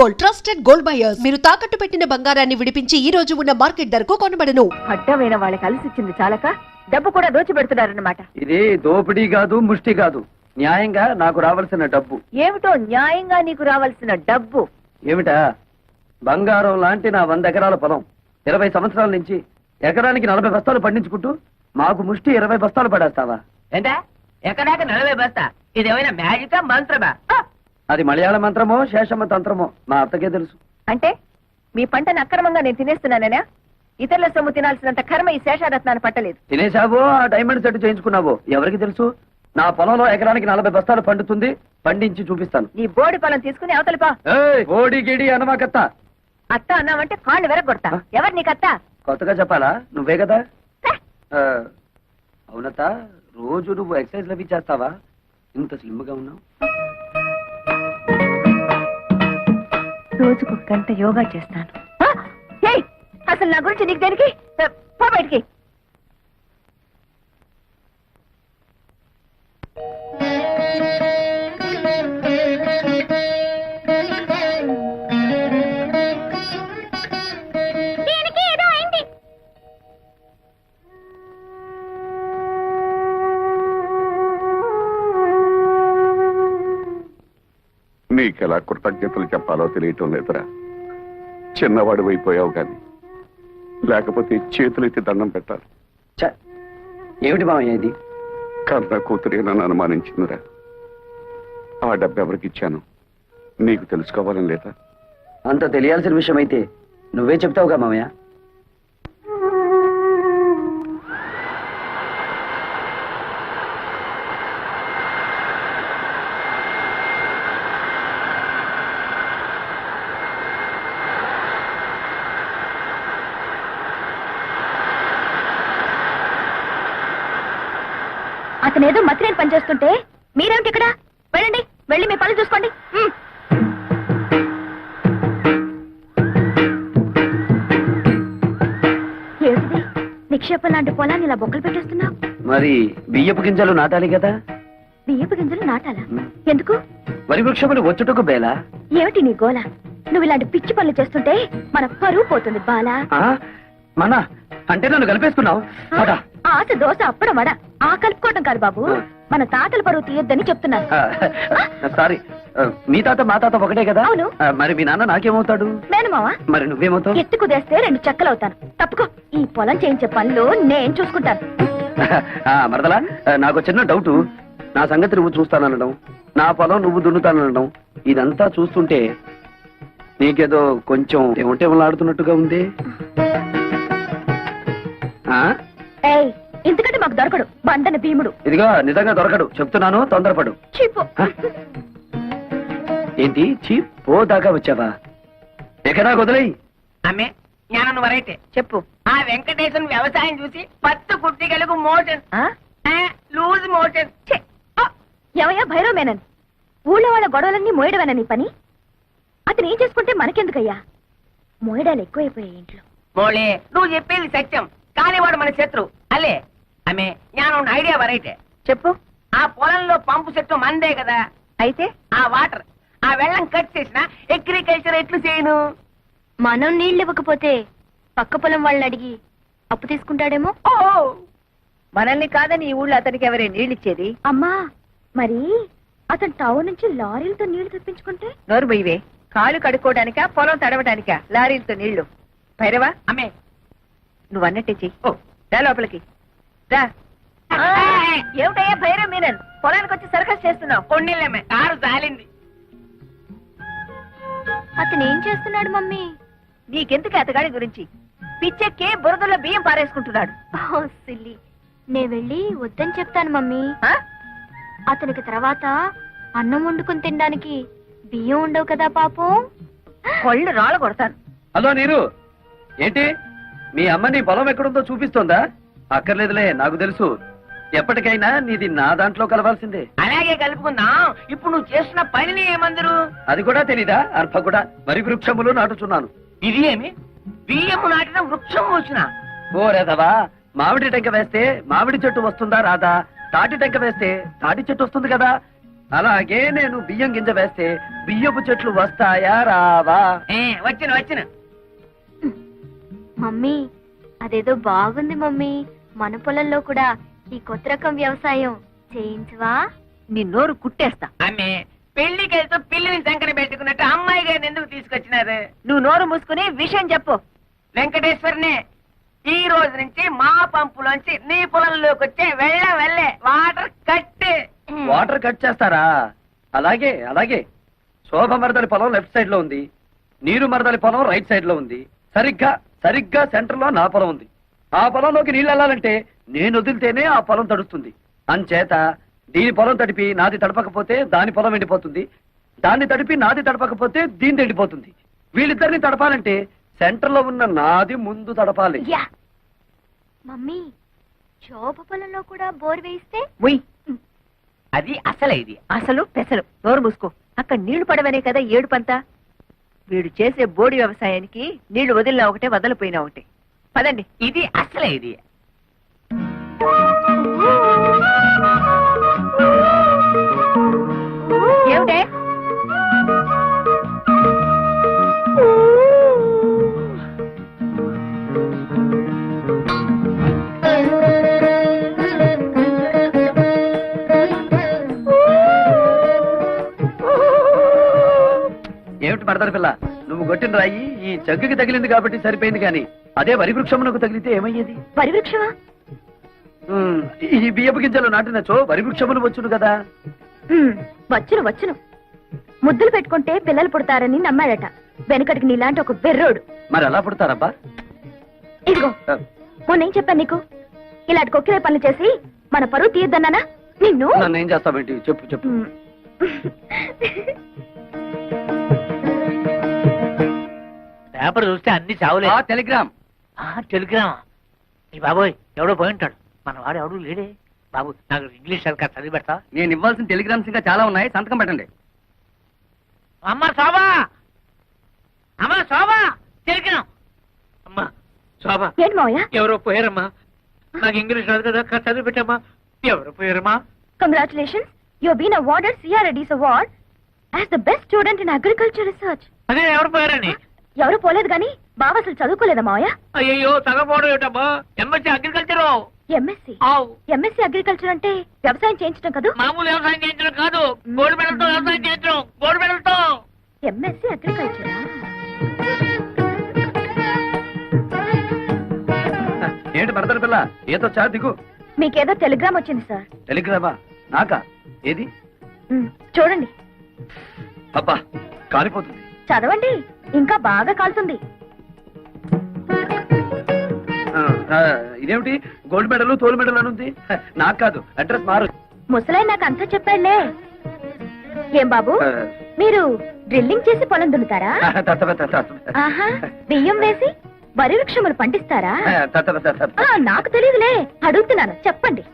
Gold, trusted gold buyers. మీరు తాకట్టు పెట్టిన బంగారాన్ని విడిపించి ఈ రోజు ఉన్న మార్కెట్ ధరకు కొనబడను. అడ్డమైన వాళ్ళకి అలసిచ్చింది చాలక డబ్బు కూడా దోచిపెడుతున్నారన్నమాట. ఇది దోపిడీ కాదు, ముష్టి కాదు. న్యాయంగా నాకు రావాల్సిన డబ్బు. ఏమిటో న్యాయంగా నీకు రావాల్సిన డబ్బు? ఏమిటా? బంగారం లాంటి నా 100 ఎకరాల పొలం 20 సంవత్సరాల నుంచి ఎకరానికి 40 బస్తాలు పండించుకుంటూ మాకు ముష్టి 20 బస్తాలు పడేస్తావా? ఏంటా ఎక్కడాక 40 బస్తా? ఇదేమైనా మ్యాజికా మంత్రమా? అది మలయాళ మంత్రమో శేషమ్మ తంత్రమో మా అత్తకే తెలుసు. అంటే మీ పంటను అక్రమంగా నేను తినేస్తున్నానేనా? ఇతరుల సొమ్ము తినాల్సినంత కర్మ ఈ శేషారత్నాన్ని పట్టలేదు. తినేశావో ఆ డైమండ్ సెట్ చేయించుకున్నావో ఎవరికి తెలుసు? నా పొలంలో ఎకరానికి 40 బస్తాలు పండుతుంది, పండించి చూపిస్తాను. నీ బోడి పొలం తీసుకుని అవతలిపా. ఓడి గిడి అనమాకత్త. అత్త అన్నావంటే కాళ్ళు వెరగొడతా. ఎవరు నీకత్త? కొత్తగా చెప్పాలా? నువ్వే కదా. అవునత్త, రోజు నువ్వు ఎక్సర్సైజ్ అవి చేస్తావా? ఇంత స్లిమ్ గా ఉన్నావు. రోజుకు గంట యోగా చేస్తాను. అసలు నా గురించి నీకు దేనికి? పో బయటికి. నీకెలా కృతజ్ఞతలు చెప్పాలో తెలియటం లేదురా. చిన్నవాడు అయిపోయావు గాని లేకపోతే చేతులెత్తి దండం పెట్టాలి. ఏమిటి మామయ్య ఇది? కన్న కూతురే నన్ను అనుమానించిందిరా. ఆ డబ్బు ఎవరికి ఇచ్చాను నీకు తెలుసుకోవాలని లేదా? అంత తెలియాల్సిన విషయం అయితే నువ్వే చెప్తావుగా మామయ్య. అతనేదో మత్రేని పనిచేస్తుంటే మీరేమిటి ఇక్కడ? వెళ్ళండి, వెళ్ళి మీ పనులు చూసుకోండి. ఏమిటిది? నిక్షేపం లాంటి పొలాన్ని ఇలా బొక్కలు పెట్టేస్తున్నావు. మరి బియ్యపు గింజలు నాటాలి కదా. బియ్యపు గింజలు నాటాలా? ఎందుకు? వరి వృక్షములు వచ్చుటకు బేలా. ఏమిటి నీ గోల? నువ్వు ఇలాంటి పిచ్చి పనులు చేస్తుంటే మన పరువు పోతుంది బాలా. మన అంటే నన్ను కలిపేసుకున్నావు. ఆశ దోశ అప్పడం వడ ఆ కలుపుకోవటం కాదు బాబు, మన తాతల పరువు తీయొద్దని చెప్తున్నాను. సారీ, మీ తాత మా తాత ఒకటే కదా. అవును. మరి మీ నాన్న నాకేమవుతాడు? మేనమావా. మరి నువ్వేమవుతావు? ఎత్తు కుదేస్తే 2 చెక్కలవుతాను. తప్పుకో. ఈ పొలం చేయించే పనులు నేను చూసుకుంటాను. మరదలా, నాకు చిన్న డౌట్. నా సంగతి నువ్వు చూస్తాననడం, నా పొలం నువ్వు దున్నుతాననడం, ఇదంతా చూస్తుంటే నీకేదో కొంచెం ఏమంటేమలాడుతున్నట్టుగా ఉంది. ఎందుకంటే మాకు దొరకడు బండన భీముడు. ఇదిగో నిజంగా దొరకడు చెప్తున్నాను, తొందరపడు. చీపు. ఏంటి చీప్? దాకా వచ్చావా? ఎక్కడా వదిలేయి. అమ్మే జ్ఞానం వరైతే చెప్పు. ఆ వెంకటేశన్ వ్యవసాయం చూసి 10 కుట్టిగలకు మోషన్, లూజ్ మోషన్. ఏమయ్యా భైరవ మేనన్, ఊళ్ళో వాళ్ళ గొడవలన్నీ మోయడమేనా నీ పని? అతను ఏం చేసుకుంటే మనకెందుకయ్యా? మోయడాలు ఎక్కువైపోయాయి ఇంట్లో. మోళే, నువ్వు చెప్పేది సత్యం, కానీ వాడు మన శత్రు అలే. అమ్మే జ్ఞానం ఐడియా వరైతే చెప్పు. ఆ పొలంలో పంపు చెట్టు మందే కదా. అయితే ఆ వాటర్, ఆ వెళ్ళం కట్ చేసిన అగ్రికల్చర్ ఎట్లు చేయను? మనం నీళ్ళు ఇవ్వకపోతే పక్క పొలం వాళ్ళని అడిగి అప్పు తీసుకుంటాడేమో. మనల్ని కాదని ఈ ఊళ్ళో అతనికి ఎవరే నీళ్ళిచ్చేది? అమ్మా, మరి అతను టౌన్ నుంచి లారీలతో నీళ్లు తెప్పించుకుంటే? నోరు బొయ్యవే. కాలు కడుక్కోవడానికా పొలం తడవడానికా లారీలతో నీళ్లు? భైరవా, అమ్మే నువ్వు అన్నట్టే చెయ్యి. రా లోపలికి రా. ఏమిటయ్యా భైరవ మీనన్, పొలానికి వచ్చి సర్కస్ చేస్తున్నావు? కొన్నిళ్ళమ్మే, కారు జాలింది. అతను ఏం చేస్తున్నాడు మమ్మీ? నీకెందుకు అతగాడి గురించి? పిచ్చెక్కి బురదలో బియ్యం పారేసుకుంటున్నాడు. సిల్లి, నే వెళ్ళి వద్దని చెప్తాను మమ్మీ. అతనికి తర్వాత అన్నం వండుకుని తినడానికి బియ్యం ఉండవు కదా పాపం. కొళ్ళు రాళ్ళ కొడతాను. హలో నీరు, ఏంటి మీ అమ్మ నీ పొలం ఎక్కడుందో చూపిస్తోందా? అక్కర్లేదులే, నాకు తెలుసు. ఎప్పటికైనా నీది నా దాంట్లో కలవాల్సిందే. అలాగే కలుపుకుందాం. ఇప్పుడు నువ్వు చేస్తున్న పనిని ఏమందరు? అది కూడా తెలీదా? అర్భ కూడా వరి వృక్షములు నాటుచున్నాను. ఇది ఏమి? బియ్యము నాటిన వృక్షం వచ్చిన? ఓరేదవా, మామిడి టెంక వేస్తే మామిడి చెట్టు వస్తుందా రాదా? తాటి టెంక వేస్తే తాటి చెట్టు వస్తుంది కదా. అలాగే నేను బియ్యం గింజ వేస్తే బియ్యపు చెట్లు వస్తాయా రావా? వచ్చిన మమ్మీ అదేదో బాగుంది మమ్మీ. మన పొలంలో కూడా ఈ కొత్త రకం వ్యవసాయం చేయించవా? నీ నోరు కుట్టేస్తా. ఆమె పెళ్లికి వెళ్తూ పిల్లిని సంకన పెట్టుకున్నట్టు అమ్మాయి గారిని ఎందుకు తీసుకొచ్చినారు? నువ్వు నోరు మూసుకుని విషయం చెప్పు. వెంకటేశ్వరనే ఈ రోజు నుంచి మా పంపులోంచి నీ పొలంలోకి వచ్చే వెళ్ళే వాటర్ కట్టే. వాటర్ కట్ చేస్తారా? అలాగే అలాగే. శోభ మరదలి పొలం లెఫ్ట్ సైడ్ లో ఉంది, నీరు మరదలి పొలం రైట్ సైడ్ లో ఉంది. సరిగ్గా సెంటర్ లో నా పొలం ఉంది. ఆ పొలంలోకి నీళ్ళు వెళ్ళాలంటే నేను వదిలితేనే ఆ పొలం తడుస్తుంది. అంచేత దీని పొలం తడిపి నాది తడపకపోతే దాని పొలం ఎండిపోతుంది, దాన్ని తడిపి నాది తడపకపోతే దీని ఎండిపోతుంది. వీళ్ళిద్దరిని తడపాలంటే సెంటర్ లో ఉన్న నాది ముందు తడపాలి. యా మమ్మీ, శోభ పొలంలో కూడా బోర్ వేయిస్తే? ఉయ్, అది అసలే ఇది. అసలు పెసలు. నోరు మూసుకో. అక్కడ నీళ్లు పడవనే కదా ఏడుపంతా. వీడు చేసే బోడి వ్యవసాయానికి నీళ్లు వదిలినా ఒకటే, వదలిపోయినా ఒకటే. పదండి. ఇది అసలే ఇది. ఏమిటే? ఏమిటి మరదలి పిల్ల, నువ్వు కొట్టిన రాయి ఈ జగ్గుకి తగిలింది కాబట్టి సరిపోయింది, కానీ అదే వరి వృక్షమునకు తగిలితే ఏమయ్యేది? వరి వృక్షమా? ఈ బియ్యపు గింజలు నాటినచో వరి వృక్షములు వచ్చును కదా. వచ్చును. ముద్దులు పెట్టుకుంటే పిల్లలు పుడతారని నమ్మాడట వెనకటికి నీలాంటి ఒక బెర్రోడు. మరి ఎలా పుడతారబ్బా? ఇదిగో మొన్నేం చెప్పాను నీకు? ఇలాంటి కొక్కిరే పనులు చేసి మన పరువు తీయద్దన్నానా నిన్ను? నన్ను ఏం చేస్తావేంటి? చెప్పు. పేపర్ చూస్తే అన్ని చావులే. టెలిగ్రామ్. టెలిగ్రామా? ఈ బాబోయ్, ఎవడో పోయి ఉంటాడు. మన వాడు ఎవడు లేడే. బాబు, నాకు ఇంగ్లీష్ సరిగ్గా చదివి పెడతా. నేను ఇవ్వాల్సిన టెలిగ్రామ్స్ ఇంకా చాలా ఉన్నాయి, సంతకం పెట్టండి. అమ్మ శోభా, టెలిగ్రామ్. అమ్మా శోభా, ఏంటి మావయ్య? ఎవరో పోయారమ్మా. నాకు ఇంగ్లీష్ రాదు కదా, చదివి పెట్టమ్మా. ఎవరో పోయారమ్మా. Congratulations, you been awarded CRADs award as the best student in agriculture research. అదే ఎవరు పోయారని? ఎవరు పోలేదు గాని బావ అసలు చదువుకోలేదా మావయ్య? అయ్యో, చదవపోవడం ఏమిటమ్మా. MSc agriculture. ఎంఎస్సీ అగ్రికల్చర్ అంటే వ్యవసాయం చేయించడం కదా? మామూలు వ్యవసాయం చేయించడం కాదు, గోల్డ్ మెడల్తో వ్యవసాయం చేయించడం. గోల్డ్ మెడల్తో. ఎంఎస్సీ అగ్రికల్చరా? ఏంటి మరదలి పిల్ల, ఏదో చా దిగు. మీకేదో టెలిగ్రామ్ వచ్చింది సార్. టెలిగ్రామా? నాకా? ఏది? చూడండి. అబ్బా, కాలిపోతుంది. చదవండి, ఇంకా బాగా కాలుతుంది. ఇదేమిటి గోల్డ్ మెడల్ తోలు మెడల్ అని ఉంది? నాకు కాదు, అడ్రస్ మారు. ముసలాయి నాకు అంతా చెప్పాడులే. ఏం బాబు, మీరు డ్రిల్లింగ్ చేసి పొలం దున్నుతారా? ఆహా, బియ్యం వేసి వరి వృక్షములు పండిస్తారా? నాకు తెలియదులే, అడుగుతున్నాను, చెప్పండి.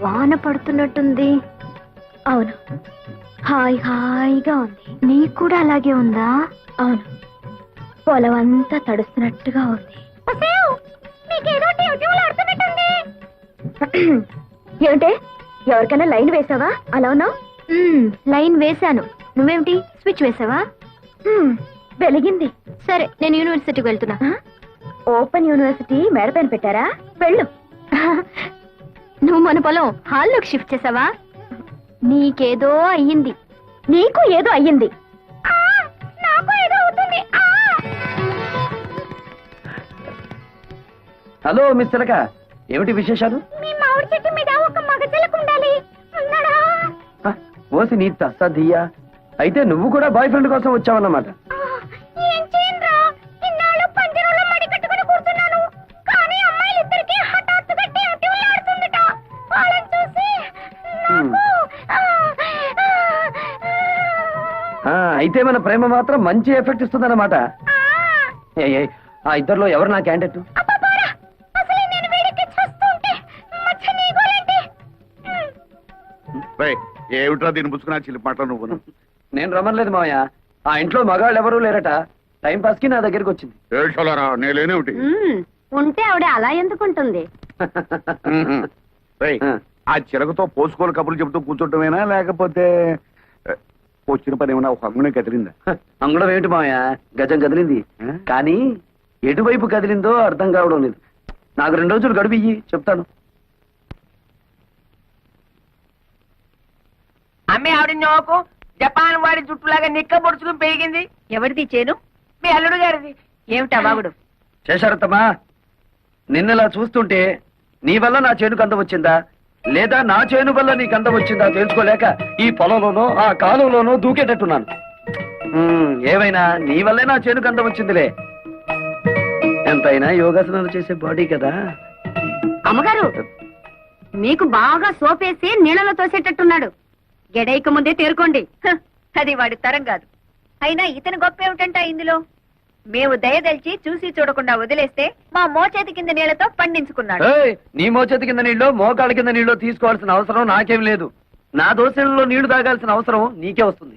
వాన పడుతున్నట్టుంది. అవును, హాయిగా ఉంది. నీకు కూడా అలాగే ఉందా? అవును. పొలం అంతా తడుస్తున్నట్టుగా ఉంది. ఏమిటే ఎవరికైనా లైన్ వేసావా? అలా ఉన్నావు. లైన్ వేశాను. నువ్వేమిటి స్విచ్ వేసావా? వెలిగింది. సరే, నేను యూనివర్సిటీకి వెళ్తున్నా. ఓపెన్ యూనివర్సిటీ మేడపైన పెట్టారా? వెళ్ళు. నువ్వు మన పొలం హాల్లోకి షిఫ్ట్ చేసావా? నీకేదో అయ్యింది. నీకు ఏదో అయ్యింది. నాకు ఏదో అవుతుంది. హలో మిస్ చిలక, ఏమిటి విశేషాలు? మీ మామిడి చెట్టు మీద ఒక మగ చిలక ఉండాలి. ఉన్నాడా? ఓసి నీ తస్సదియ్యా, అయితే నువ్వు కూడా బాయ్ ఫ్రెండ్ కోసం వచ్చావన్నమాట. ఏం చేయనురా, ఇన్నాళ్ళు పంజరంలో మడి కట్టుకుని కూర్చున్నాను. కానీ అమ్మాయిలిద్దరికి హఠాత్తుగా టివ్లాడుతుందట. వాళ్ళని చూసి అయితే మన ప్రేమ మాత్రం మంచి ఎఫెక్ట్ ఇస్తుందన్నమాట. ఆ ఇద్దరిలో ఎవరు నా క్యాండిడేట్? ఏమిట్రా దీన్ని పుచ్చుకున్నా చిలిపి మాటలు నువ్వు? నేను రమ్మలేదు మావయ్య, ఆ ఇంట్లో మగాళ్ళు ఎవరూ లేరట. టైం పాస్ కి నా దగ్గరికి వచ్చింది. ఏడ్చోలరా, నేనేమిటి? ఉంటే ఆవిడ అలా ఎందుకుంటుంది? ఆ చిలకతో పోసుకోలు కబుర్లు చెబుతూ కూర్చోటమేనా, లేకపోతే వచ్చిన పని ఏమన్నా ఒక అంగునే కదిలిందా? అంగుళం ఏమిటి మావయ్య, గజం కదిలింది. కానీ ఎటువైపు కదిలిందో అర్థం కావడం లేదు. నాకు 2 రోజులు గడువు ఇయ్యి, చెప్తాను. అమ్మే ఆవిడ నోకు జపాన్ వాడి జుట్టులాగా నిక్క పొడుచుకుని పెరిగింది. ఎవరిది చేను? మీ అల్లుడు గారిది. ఏమిటా వాగుడు? శేషరత్తమ్మా, నిన్నలా చూస్తుంటే నీ వల్ల నా చేనుకు అందం వచ్చిందా, లేదా నా చేను వల్ల నీకు అందం వచ్చిందా తెలుసుకోలేక ఈ పొలంలోనో ఆ కాలంలోనో దూకేటట్టున్నాను. ఏవైనా నీ వల్లే నా చేనుకు అందం వచ్చిందిలే. ఎంతైనా యోగాసనాలు చేసే బాడీ కదా. అమ్మగారు, మీకు బాగా సోపేసి నీళ్ళలో తోసేటట్టున్నాడు. గెడైక ముందే తేరుకోండి. అది వాడి తరం కాదు. అయినా ఇతని గొప్ప ఏమిటంట ఇందులో? మేము దయదల్చి చూసి చూడకుండా వదిలేస్తే మా మోచేతి కింద నీళ్లతో పండించుకున్నాడు. ఏయ్, నీ మోచేతి కింద నీళ్ళు మోకాళ్ళ కింద నీళ్ళు తీసుకోవాల్సిన అవసరం నాకేం లేదు. నా దోశలలో నీళ్లు తాగాల్సిన అవసరం నీకే వస్తుంది.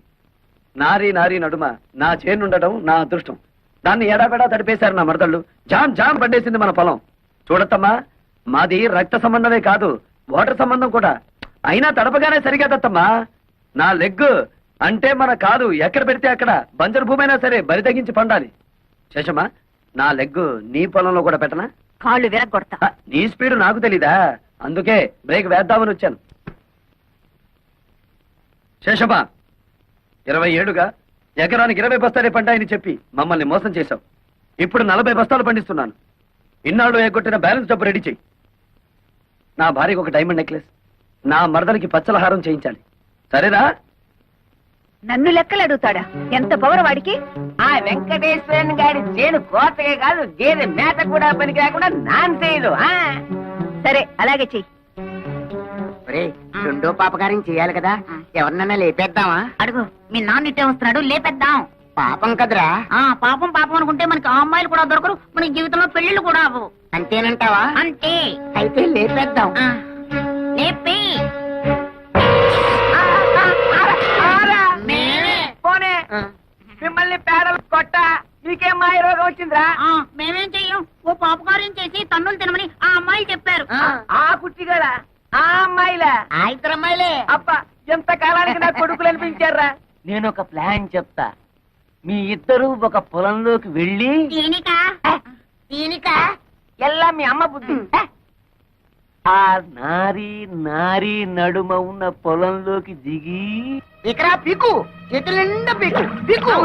నారీ నారీ నడుమ నా చేనుండటం నా అదృష్టం. దాన్ని ఎడాపెడా తడిపేశారు నా మరదళ్ళు. జామ్ జామ్ పండేసింది మన పొలం. చూడత్తమ్మా, మాది రక్త సంబంధమే కాదు, వాటర్ సంబంధం కూడా. అయినా తడపగానే సరిగా దత్తమ్మా. నా లెగ్ అంటే మన కాదు ఎక్కడ పెడితే అక్కడ బంజరు భూమి అయినా సరే బరి తగ్గించి పండాలి. శేషమ్మా, నా లెగ్ నీ పొలంలో కూడా పెట్టనా? కాళ్ళు విరగొడతా. నీ స్పీడ్ నాకు తెలీదా, అందుకే బ్రేక్ వేద్దామని వచ్చాను. శేషమ్మా, 20 ఏళ్లుగా ఎకరానికి 20 బస్తాలే పంటాయని చెప్పి మమ్మల్ని మోసం చేశావు. ఇప్పుడు 40 బస్తాలు పండిస్తున్నాను. ఇన్నాళ్ళు ఎగ్గొట్టిన బ్యాలెన్స్ డబ్బు రెడీ చెయ్యి. నా భార్యకు ఒక డైమండ్ నెక్లెస్, నా మరదలకి పచ్చలహారం చేయించాలి. సరేనా? నన్ను లెక్కలు అడుగుతాడా? ఎంత పవర్ వాడికి? ఆ వెంకటేశ్వరన్ గారి చేను కోతకే కాదు, గేదె మేత కూడా పనికి రాకుండా నాన్ చేయదు. సరే, అలాగే చెయ్యి. రెండో పాపకార్యం చేయాలి కదా, ఎవరినన్నా లేపేద్దామా? అడుగు, మీ నాన్న ఇట్టే వస్తున్నాడు, లేపేద్దాం. పాపం కదరా. పాపం పాపం అనుకుంటే మనకి ఆ అమ్మాయిలు కూడా దొరకరు, మన జీవితంలో పెళ్లిళ్ళు కూడా అవ్వవు. అంతేనంటావా? అంతే. అయితే లేపేద్దాం. లేపి పోనే మిమ్మల్ని పేడలు కొట్ట మీకేం మాయ రోగం వచ్చిందిరా? మేమేం చెయ్యం, ఓ పాపకార్యం చేసి తన్నులు తినమని ఆ అమ్మాయిలు చెప్పారు. ఆ కుట్టిగడా ఆ అమ్మాయిలా? ఆ ఇద్దరు అమ్మాయిలే. అబ్బా, ఎంత కాలానికి నా కొడుకులు అనిపించారా? నేను ఒక ప్లాన్ చెప్తా. మీ ఇద్దరు ఒక పొలంలోకి వెళ్ళి దీనిక ఎల్లా మీ అమ్మ బుద్ధి. ఆ నారీ నారీ నడుమ ఉన్న పొలంలోకి దిగి ఇక్కడ పీకు, చేతుల నిండా పీకు పీకు.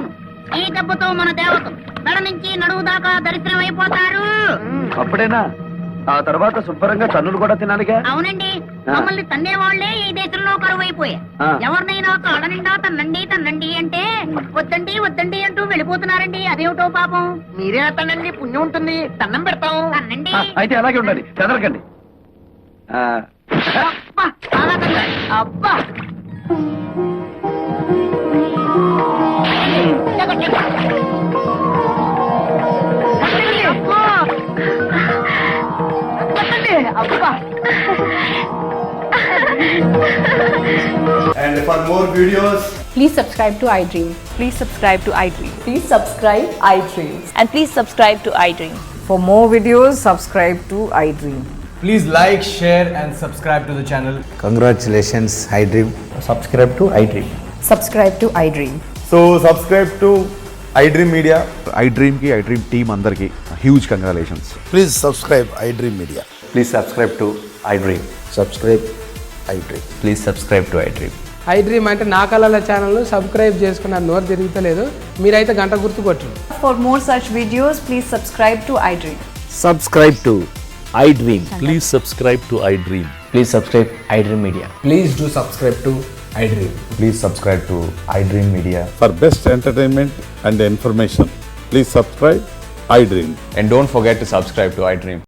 ఈ దెబ్బతో మన దేవత మెడ నుంచి నడువు దాకా దరిద్రం అయిపోతారు. అప్పుడేనా? ఆ తర్వాత శుభ్రంగా తన్నులు కూడా తినాలిగా. అవునండి, మమ్మల్ని తన్నే వాళ్లే ఈ దేశంలో కరువైపోయాయి. ఎవరినైనా కాళ్ళ నిండా తన్నండి తన్నండి అంటే వద్దండి వద్దండి అంటూ వెళ్ళిపోతున్నారండి. అదేమిటో పాపం. మీరే తనండి, పుణ్యం ఉంటుంది, దండం పెడతాం. తన్నండి. అయితే అలాగే ఉండాలి, కదలకండి. అబ్బా, చాలా తన్నాడు. అబ్బా అబ్బా And for more videos, Please subscribe to iDream. Please subscribe to iDream. Please subscribe iDream. And please subscribe to iDream. For more videos, subscribe to iDream. please like, share, and subscribe to the channel. Congratulations, iDream. Subscribe to iDream. Subscribe to iDream. So subscribe to iDream Media. iDream కి iDream team అందరికి huge congratulations. Please subscribe iDream Media. Please subscribe to iDream. Subscribe iDream. Please subscribe to iDream. iDream అంటే నా కళల channel subscribe చేసుకున్న నోరు తిరుగుతలేదు, మీరైతే గంట గుర్తు కొట్టండి. For more such videos, please subscribe to iDream. Subscribe to iDream. Please subscribe to iDream. Please subscribe iDream Media. Please do subscribe to iDream. Please subscribe to iDream Media. For best entertainment and information please subscribe iDream. And don't forget to subscribe to iDream.